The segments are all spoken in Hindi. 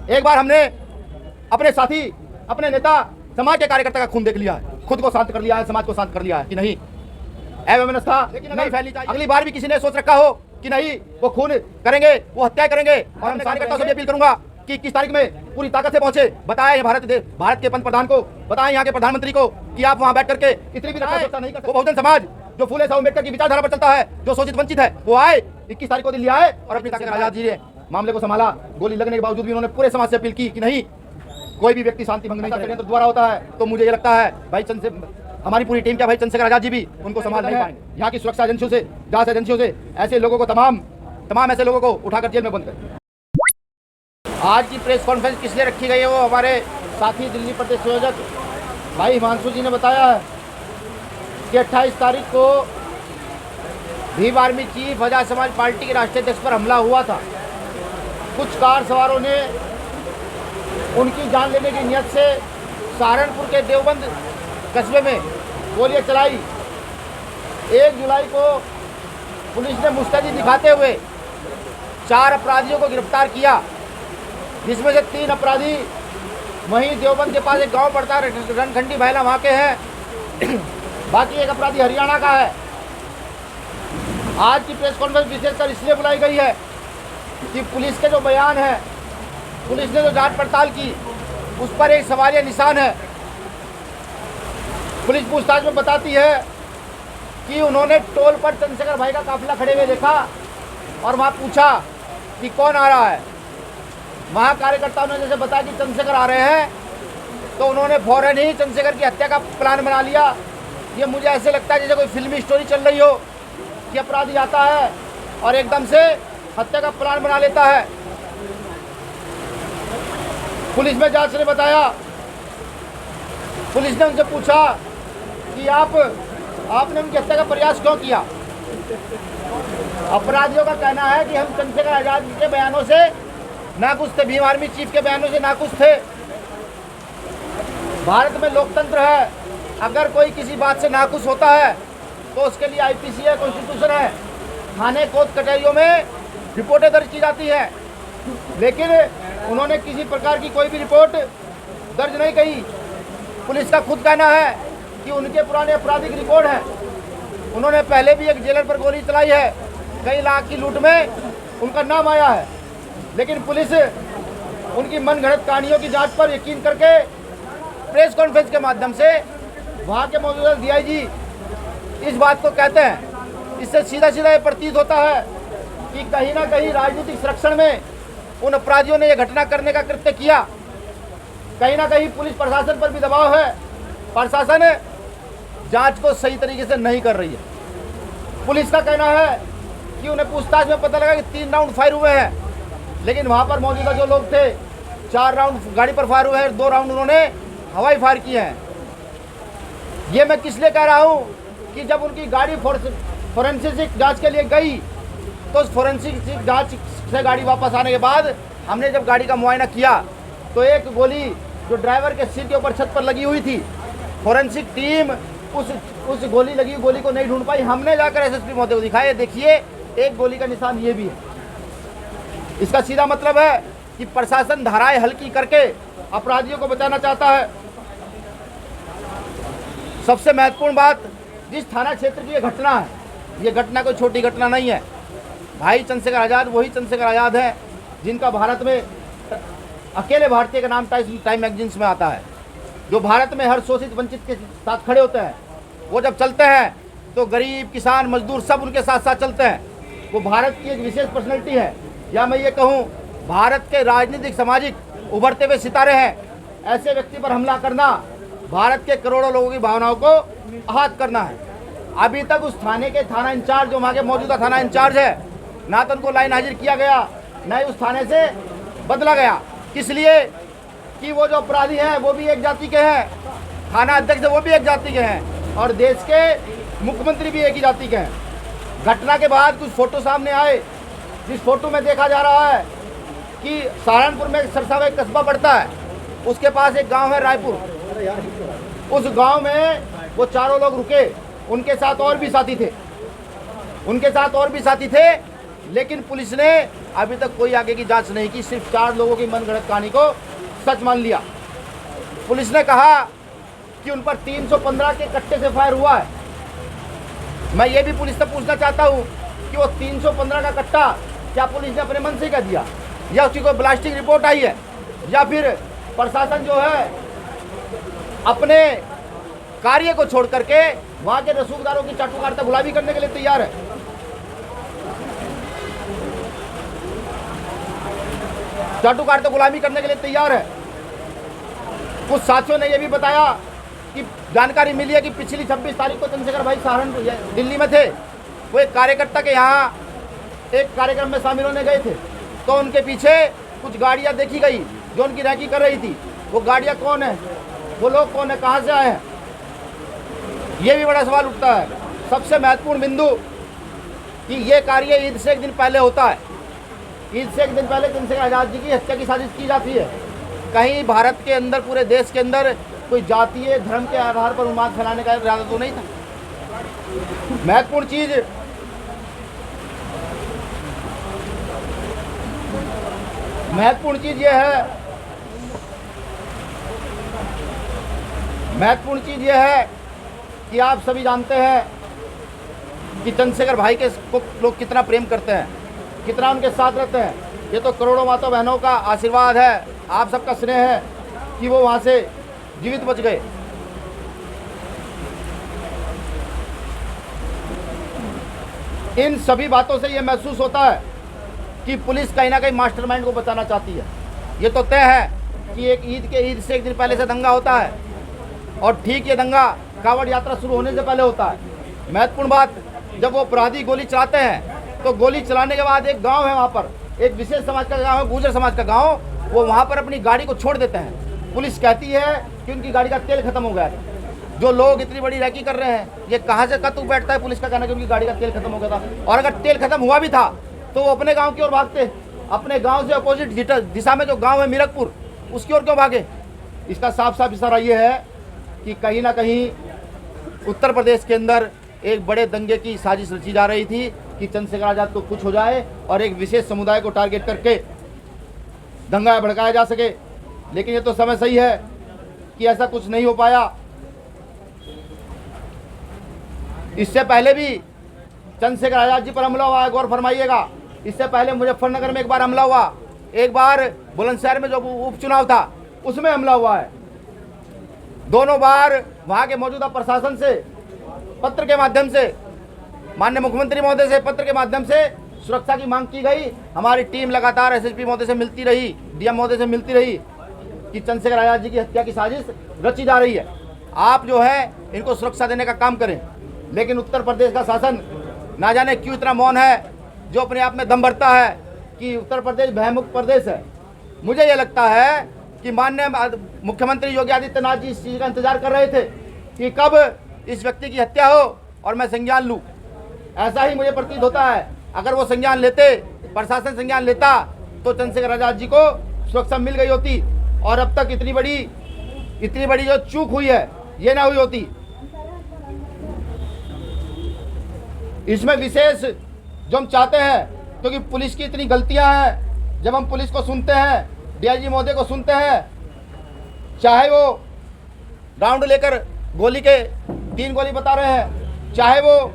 एक बार हमने अपने साथी, अपने नेता, समाज के कार्यकर्ता का खून देख लिया है, खुद को शांत कर लिया है, समाज को शांत कर लिया है कि नहीं अव्यवस्था नहीं फैलनी चाहिए। अगली बार भी किसी ने सोच रखा हो कि नहीं वो खून करेंगे, वो हत्या करेंगे, और हम कार्यकर्ताओं से भी अपील करूंगा कि 21 तारीख में पूरी ताकत से पहुंचे, बताएं भारत के पंतप्रधान को, बताएं यहाँ के प्रधानमंत्री को कि आप वहाँ बैठ करके इतनी भी रक्षा नहीं कर। वो बहुजन समाज जो फूले साहब अम्बेडकर की विचारधारा पर चलता है, जो शोषित वंचित है, वो आए 21 तारीख को दिल्ली आए और अपनी ताकत आजाद जी ने मामले को संभाला। गोली लगने के बावजूद भी उन्होंने पूरे समाज से अपील की कि नहीं, कोई भी व्यक्ति शांति भंग नहीं करेगा। तो द्वारा होता है तो मुझे ये लगता है भाई हमारी पूरी टीम क्या भाई चंद्रशेखर आजाद जी भी उनको संभाल नहीं पाएंगे। यहाँ की सुरक्षा एजेंसियों से, जांच एजेंसियों से ऐसे लोगों को तमाम ऐसे लोगों को उठाकर जेल में बंद कर। आज की प्रेस कॉन्फ्रेंस किस लिए रखी गई है, वो हमारे साथी दिल्ली प्रदेश संयोजक भाई हिमांशु जी ने बताया है कि 28 तारीख को Bhim army chief Azad Samaj party के राष्ट्रीय अध्यक्ष पर हमला हुआ था। कुछ कार सवारों ने उनकी जान लेने की नियत से सहारनपुर के देवबंद कस्बे में गोलियां चलाई। 1 जुलाई को पुलिस ने मुस्तैदी दिखाते हुए 4 अपराधियों को गिरफ्तार किया, जिसमें से 3 अपराधी वहीं देवबंद के पास एक गांव पड़ता है रणखंडी भायला, वहाँ के हैं। बाकी 1 अपराधी हरियाणा का है। आज की प्रेस कॉन्फ्रेंस विशेषकर इसलिए बुलाई गई है कि पुलिस के जो बयान है, पुलिस ने जो जांच पड़ताल की, उस पर एक सवालिया निशान है। पुलिस पूछताछ में बताती है कि उन्होंने टोल पर चंद्रशेखर भाई का काफिला खड़े हुए देखा और वहाँ पूछा कि कौन आ रहा है। वहाँ कार्यकर्ताओं ने जैसे बताया कि चंद्रशेखर आ रहे हैं, तो उन्होंने फौरन ही चंद्रशेखर की हत्या का प्लान बना लिया। ये मुझे ऐसे लगता है जैसे कोई फिल्मी स्टोरी चल रही हो कि अपराधी आता है और एकदम से हत्या का प्लान बना लेता है। पुलिस में जांच ने बताया, पुलिस ने उनसे पूछा कि आपने उनकी हत्या का प्रयास क्यों किया। अपराधियों का कहना है कि हम चंद्रशेखर आजाद के बयानों से नाखुश थे, भीम आर्मी चीफ के बयानों से नाखुश थे। भारत में लोकतंत्र है, अगर कोई किसी बात से नाखुश होता है तो उसके लिए आईपीसी है, कॉन्स्टिट्यूशन है, थाने कोर्ट कचहरियों में रिपोर्टें दर्ज की जाती हैं। लेकिन उन्होंने किसी प्रकार की कोई भी रिपोर्ट दर्ज नहीं की। पुलिस का खुद कहना है कि उनके पुराने आपराधिक रिकॉर्ड हैं। उन्होंने पहले भी एक जेलर पर गोली चलाई है, कई लाख की लूट में उनका नाम आया है। लेकिन पुलिस उनकी मनगढ़ंत कहानियों की जांच पर यकीन करके प्रेस कॉन्फ्रेंस के माध्यम से वहाँ के मौजूदा डीआईजी इस बात को कहते हैं। इससे सीधा ये प्रतीत होता है कि कहीं ना कहीं राजनीतिक संरक्षण में उन अपराधियों ने यह घटना करने का कृत्य किया। कहीं ना कहीं पुलिस प्रशासन पर भी दबाव है, प्रशासन जांच को सही तरीके से नहीं कर रही है। पुलिस का कहना है कि उन्हें पूछताछ में पता लगा कि 3 राउंड फायर हुए हैं, लेकिन वहाँ पर मौजूदा जो लोग थे 4 राउंड गाड़ी पर फायर हुए हैं, 2 राउंड उन्होंने हवाई फायर किए हैं। ये मैं किस लिए कह रहा हूँ कि जब उनकी गाड़ी फोरेंसिक जांच के लिए गई तो उस फोरेंसिक जांच से गाड़ी वापस आने के बाद हमने जब गाड़ी का मुआयना किया तो एक गोली जो ड्राइवर के सिर के ऊपर छत पर लगी हुई थी, फोरेंसिक टीम उस गोली लगी गोली को नहीं ढूंढ पाई। हमने जाकर एसएसपी महोदय को दिखाया, देखिए एक गोली का निशान ये भी है। इसका सीधा मतलब है कि प्रशासन धाराएं हल्की करके अपराधियों को बचाना चाहता है। सबसे महत्वपूर्ण बात, जिस थाना क्षेत्र की ये घटना है, ये घटना कोई छोटी घटना नहीं है। भाई चंद्रशेखर आजाद वही चंद्रशेखर आजाद है जिनका भारत में अकेले भारतीय का नाम टाइम मैगजीन्स में आता है, जो भारत में हर शोषित वंचित के साथ खड़े होते हैं। वो जब चलते हैं तो गरीब, किसान, मजदूर सब उनके साथ साथ चलते हैं। वो भारत की एक विशेष पर्सनैलिटी है, या मैं ये कहूँ भारत के राजनीतिक सामाजिक उभरते हुए सितारे हैं। ऐसे व्यक्ति पर हमला करना भारत के करोड़ों लोगों की भावनाओं को आहत करना है। अभी तक उस थाने के थाना इंचार्ज, जो वहाँ के मौजूदा थाना इंचार्ज है, ना तो उनको लाइन हाजिर किया गया, न ही उस थाने से बदला गया। किस लिए कि वो जो अपराधी हैं वो भी एक जाति के हैं, थाना अध्यक्ष वो भी एक जाति के हैं, और देश के मुख्यमंत्री भी एक ही जाति के हैं। घटना के बाद कुछ फोटो सामने आए, जिस फोटो में देखा जा रहा है कि सहारनपुर में सरसावा एक कस्बा पड़ता है, उसके पास एक गांव है रायपुर। उस गांव में वो चारों लोग रुके, उनके साथ और भी साथी थे, लेकिन पुलिस ने अभी तक कोई आगे की जांच नहीं की, सिर्फ 4 लोगों की मनगढ़ंत कहानी को सच मान लिया। पुलिस ने कहा कि उन पर 315 के कट्टे से फायर हुआ है। मैं ये भी पुलिस से पूछना चाहता हूँ कि वो 315 का कट्टा क्या पुलिस ने अपने मन से कर दिया, या उसकी कोई ब्लास्टिंग रिपोर्ट आई है, या फिर प्रशासन जो है अपने कार्य को छोड़ करके वहाँ के रसूखदारों की चाटुकारिता गुलामी करने के लिए तैयार है। चाटुकारिता गुलामी करने के लिए तैयार है। कुछ साथियों ने यह भी बताया कि जानकारी मिली है कि पिछली 26 तारीख को चंद्रशेखर भाई सहारनपुर दिल्ली में थे। वो एक कार्यकर्ता के यहाँ एक कार्यक्रम में शामिल होने गए थे, तो उनके पीछे कुछ गाड़ियाँ देखी गई जो उनकी रैकी कर रही थी। वो गाड़ियाँ कौन है, वो लोग कौन है, कहाँ से आए हैं, ये भी बड़ा सवाल उठता है। सबसे महत्वपूर्ण बिंदु कि ये कार्य ईद से एक दिन पहले होता है। ईद से एक दिन पहले चंद्रशेखर आज़ाद जी की हत्या की साजिश की जाती है। कहीं भारत के अंदर, पूरे देश के अंदर कोई जातीय धर्म के आधार पर उन्माद फैलाने का इरादा तो नहीं था। महत्वपूर्ण चीज ये है कि आप सभी जानते हैं कि चंद्रशेखर भाई के को लोग कितना प्रेम करते हैं, कितना उनके साथ रहते हैं। ये तो करोड़ों माता बहनों का आशीर्वाद है, आप सबका स्नेह है कि वो वहाँ से जीवित बच गए। इन सभी बातों से ये महसूस होता है कि पुलिस कहीं ना कहीं मास्टरमाइंड को बचाना चाहती है। ये तो तय है कि ईद से एक दिन पहले से दंगा होता है, और ठीक ये दंगा कांवड़ यात्रा शुरू होने से पहले होता है। महत्वपूर्ण बात, जब वो अपराधी गोली चलाते हैं तो गोली चलाने के बाद एक गांव है, वहाँ पर एक विशेष समाज का गांव है, गुर्जर समाज का गांव, वो वहाँ पर अपनी गाड़ी को छोड़ देते हैं। पुलिस कहती है कि उनकी गाड़ी का तेल खत्म हो गया है। जो लोग इतनी बड़ी रैकी कर रहे हैं, ये कहाँ से कतु बैठता है पुलिस का कहना कि उनकी गाड़ी का तेल खत्म हो गया था। और अगर तेल खत्म हुआ भी था तो वो अपने गाँव की ओर भागते, अपने गाँव से अपोजिट दिशा में जो गाँव है मीरकपुर, उसकी ओर क्यों भागे। इसका साफ साफ इशारा ये है कि कहीं ना कहीं उत्तर प्रदेश के अंदर एक बड़े दंगे की साजिश रची जा रही थी कि चंद्रशेखर आज़ाद को कुछ हो जाए और एक विशेष समुदाय को टारगेट करके दंगा भड़काया जा सके। लेकिन ये तो समय सही है कि ऐसा कुछ नहीं हो पाया। इससे पहले भी चंद्रशेखर आज़ाद जी पर हमला हुआ है, गौर फरमाइएगा। इससे पहले मुजफ्फरनगर में एक बार हमला हुआ, एक बार बुलंदशहर में जो उपचुनाव था उसमें हमला हुआ है। दोनों बार वहाँ के मौजूदा प्रशासन से पत्र के माध्यम से, माननीय मुख्यमंत्री महोदय से पत्र के माध्यम से सुरक्षा की मांग की गई। हमारी टीम लगातार एसएसपी महोदय से मिलती रही, डीएम महोदय से मिलती रही कि चंद्रशेखर आज़ाद जी की हत्या की साजिश रची जा रही है, आप जो है इनको सुरक्षा देने का काम करें। लेकिन उत्तर प्रदेश का शासन ना जाने क्यों इतना मौन है, जो अपने आप में दम भरता है कि उत्तर प्रदेश भयमुक्त प्रदेश है। मुझे ये लगता है कि माननीय मुख्यमंत्री योगी आदित्यनाथ जी इस चीज़ का इंतजार कर रहे थे कि कब इस व्यक्ति की हत्या हो और मैं संज्ञान लूँ। ऐसा ही मुझे प्रतीत होता है। अगर वो संज्ञान लेते, प्रशासन संज्ञान लेता, तो चंद्रशेखर आज़ाद जी को सुरक्षा मिल गई होती और अब तक इतनी बड़ी जो चूक हुई है ये ना हुई होती। इसमें विशेष जो हम चाहते हैं, क्योंकि पुलिस की इतनी गलतियां हैं, जब हम पुलिस को सुनते हैं, डीआईजी महोदय को सुनते हैं, चाहे वो राउंड लेकर गोली के 3 गोली बता रहे हैं, चाहे वो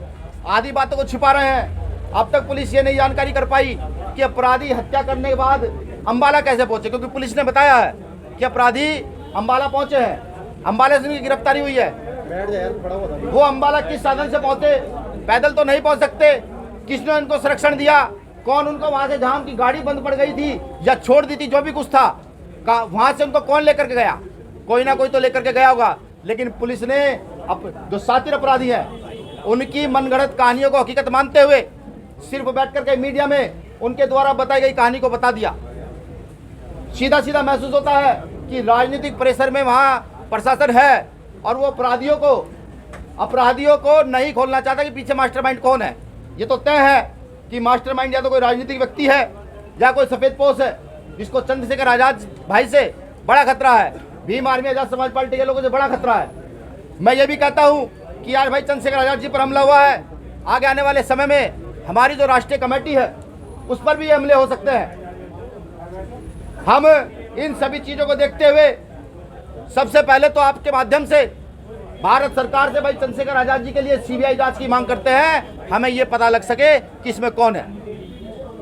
आधी बातों को छिपा रहे हैं, अब तक पुलिस ये नहीं जानकारी कर पाई कि अपराधी हत्या करने के बाद अंबाला कैसे पहुंचे। क्योंकि पुलिस ने बताया है कि अपराधी अंबाला पहुंचे हैं, अंबाला से उनकी गिरफ्तारी हुई है। वो अंबाला किस साधन से पहुंचे, पैदल तो नहीं पहुंच सकते। किसने उनको संरक्षण दिया, कौन उनको वहां से, जहां उनकी गाड़ी बंद पड़ गई थी या छोड़ दी थी, जो भी कुछ था, वहां से उनको कौन लेकर के गया, कोई ना कोई तो लेकर के गया होगा। लेकिन पुलिस ने जो शातिर अपराधी हैं उनकी मनगढ़ंत कहानियों को हकीकत मानते हुए सिर्फ बैठ करके मीडिया में उनके द्वारा बताई गई कहानी को बता दिया। सीधा सीधा महसूस होता है कि राजनीतिक प्रेशर में वहाँ प्रशासन है और वो अपराधियों को नहीं खोलना चाहता कि पीछे मास्टरमाइंड कौन है। ये तो तय है कि मास्टरमाइंड या तो कोई राजनीतिक व्यक्ति है या कोई सफेद पोश है, जिसको चंद्रशेखर आज़ाद भाई से बड़ा खतरा है, भीम आर्मी आज़ाद समाज पार्टी के लोगों से बड़ा खतरा है। मैं ये भी कहता हूँ कि यार भाई चंद्रशेखर आज़ाद जी पर हमला हुआ है, आगे आने वाले समय में हमारी जो राष्ट्रीय कमेटी है उस पर भी ये हमले हो सकते हैं। हम इन सभी चीजों को देखते हुए सबसे पहले तो आपके माध्यम से भारत सरकार से भाई चंद्रशेखर आजाद जी के लिए सीबीआई जांच की मांग करते हैं। हमें ये पता लग सके कि इसमें कौन है,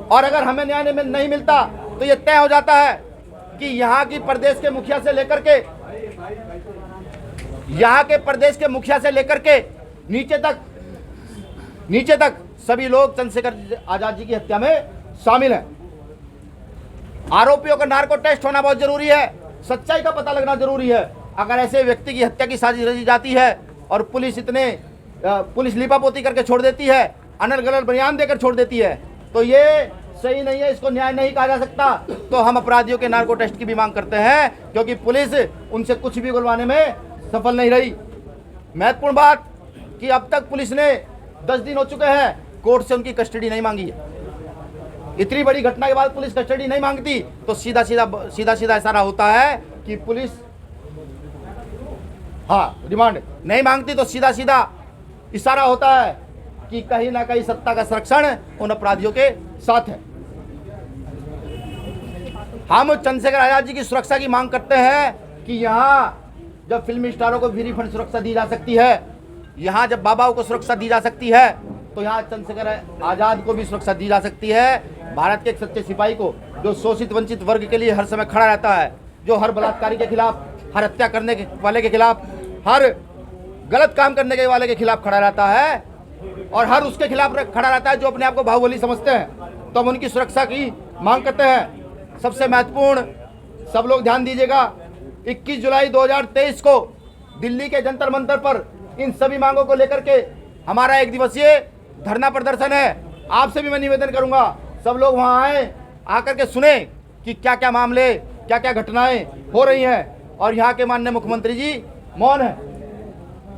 और अगर हमें न्याय नहीं मिलता तो ये तय हो जाता है कि यहाँ की प्रदेश के मुखिया से लेकर के नीचे तक सभी लोग चंद्रशेखर आजाद जी की हत्या में शामिल हैं। आरोपियों का नार्को टेस्ट होना बहुत जरूरी है, सच्चाई का पता लगना जरूरी है। अगर ऐसे व्यक्ति की हत्या की साजिश रची जाती है और पुलिस लिपापोती करके छोड़ देती है, अनल गलत बयान देकर छोड़ देती है, तो ये सही नहीं है, इसको न्याय नहीं कहा जा सकता। तो हम अपराधियों के नार्को टेस्ट की भी मांग करते हैं, क्योंकि पुलिस उनसे कुछ भी बुलवाने में सफल नहीं रही। महत्वपूर्ण बात कि अब तक पुलिस ने 10 दिन हो चुके हैं, कोर्ट से उनकी कस्टडी नहीं मांगी है। इतनी बड़ी घटना के बाद पुलिस कस्टडी नहीं मांगती तो सीधा सीधा इशारा होता है कि पुलिस रिमांड नहीं मांगती, तो सीधा इशारा होता है कि कहीं ना कहीं सत्ता का संरक्षण उन अपराधियों के साथ है। हम चंद्रशेखर आजाद जी की सुरक्षा की मांग करते हैं कि यहाँ जब फिल्मी स्टारों को फ्री फंड सुरक्षा दी जा सकती है, यहाँ जब बाबाओं को सुरक्षा दी जा सकती है, तो यहाँ चंद्रशेखर आजाद को भी सुरक्षा दी जा सकती है। भारत के एक सच्चे सिपाही को, जो शोषित वंचित वर्ग के लिए हर समय खड़ा रहता है, जो हर बलात्कारी के खिलाफ, हर हत्या करने वाले के खिलाफ, हर गलत काम करने के वाले के खिलाफ खड़ा रहता है, और हर उसके खिलाफ खड़ा रहता है जो अपने आप को बाहुबली समझते हैं। तो हम उनकी सुरक्षा की मांग करते हैं। सबसे महत्वपूर्ण, सब लोग ध्यान दीजिएगा, 21 जुलाई 2023 को दिल्ली के जंतर मंतर पर इन सभी मांगों को लेकर के हमारा 1 दिवसीय धरना प्रदर्शन है। आपसे भी मैं निवेदन करूंगा, सब लोग वहां आए, आकर के सुने कि क्या क्या मामले, क्या क्या घटनाएं हो रही हैं, और यहाँ के माननीय मुख्यमंत्री जी मौन है।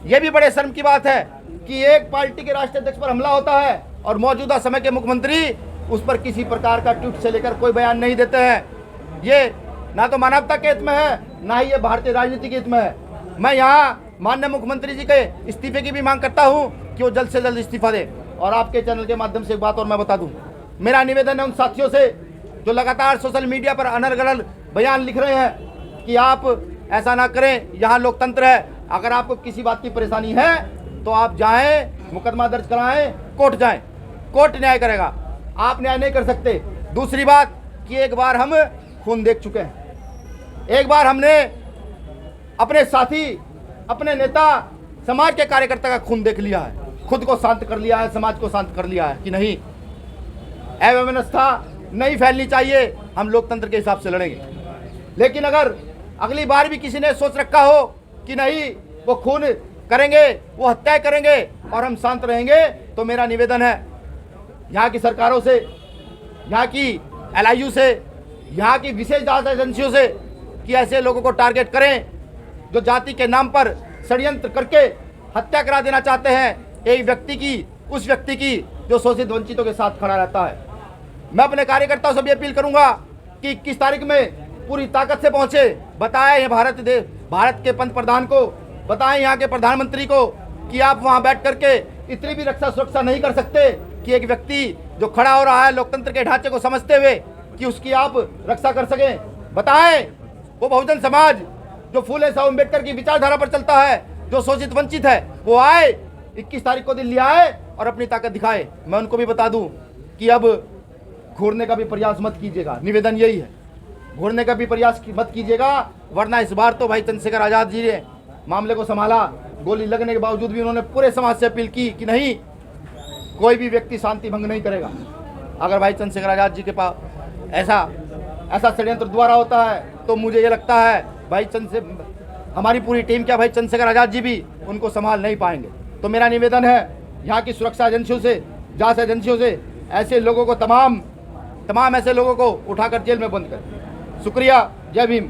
ये भी बड़े शर्म की बात है कि एक पार्टी के राष्ट्रीय अध्यक्ष पर हमला होता है और मौजूदा समय के मुख्यमंत्री उस पर किसी प्रकार का ट्वीट से लेकर कोई बयान नहीं देते हैं। ये ना तो मानवता के हित में है, ना ही ये भारतीय राजनीति के हित में है। मैं यहाँ माननीय मुख्यमंत्री जी के इस्तीफे की भी मांग करता हूँ कि वो जल्द से जल्द इस्तीफा दे। और आपके चैनल के माध्यम से एक बात और मैं बता दूँ, मेरा निवेदन है उन साथियों से जो लगातार सोशल मीडिया पर अनर्गल बयान लिख रहे हैं कि आप ऐसा ना करें, यहाँ लोकतंत्र है। अगर आपको किसी बात की परेशानी है तो आप जाएं, मुकदमा दर्ज कराएं, कोर्ट जाएं, कोर्ट न्याय करेगा, आप न्याय नहीं कर सकते। दूसरी बात कि एक बार हम खून देख चुके हैं, एक बार हमने अपने साथी, अपने नेता, समाज के कार्यकर्ता का खून देख लिया है, खुद को शांत कर लिया है, समाज को शांत कर लिया है कि नहीं, अव्यवस्था नहीं फैलनी चाहिए, हम लोकतंत्र के हिसाब से लड़ेंगे। लेकिन अगर अगली बार भी किसी ने सोच रखा हो कि नहीं वो खून करेंगे, वो हत्या करेंगे और हम शांत रहेंगे, तो मेरा निवेदन है यहाँ की सरकारों से, यहाँ की LIU से, यहाँ की विशेष जांच एजेंसियों से कि ऐसे लोगों को टारगेट करें जो जाति के नाम पर षड्यंत्र करके हत्या करा देना चाहते हैं एक व्यक्ति की, उस व्यक्ति की जो शोषित वंचितों के साथ खड़ा रहता है। मैं अपने कार्यकर्ताओं से भी अपील करूंगा कि 21 तारीख में पूरी ताकत से पहुंचे, बताएं भारत के पंत प्रधान को, बताएं यहाँ के प्रधानमंत्री को कि आप वहाँ बैठ करके इतनी भी रक्षा सुरक्षा नहीं कर सकते कि एक व्यक्ति जो खड़ा हो रहा है लोकतंत्र के ढांचे को समझते हुए कि उसकी आप रक्षा कर सकें। बताएं वो बहुजन समाज जो फूले साहब अम्बेडकर की विचारधारा पर चलता है, जो शोषित वंचित है, वो आए 21 तारीख को दिल्ली आए और अपनी ताकत दिखाए। मैं उनको भी बता दूं कि अब घूरने का भी प्रयास मत कीजिएगा, निवेदन यही है, घूरने का भी प्रयास मत कीजिएगा, वरना इस बार तो भाई चंद्रशेखर आजाद जी ने मामले को संभाला। गोली लगने के बावजूद भी उन्होंने पूरे समाज से अपील की कि नहीं, कोई भी व्यक्ति शांति भंग नहीं करेगा। अगर भाई चंद्रशेखर आजाद जी के पास ऐसा षड्यंत्र द्वारा होता है तो मुझे ये लगता है भाई हमारी पूरी टीम क्या, भाई चंद्रशेखर आजाद जी भी उनको संभाल नहीं पाएंगे। तो मेरा निवेदन है यहाँ की सुरक्षा एजेंसियों से, जांच एजेंसियों से ऐसे लोगों को तमाम ऐसे लोगों को उठाकर जेल में बंद करें। शुक्रिया, जय भीम।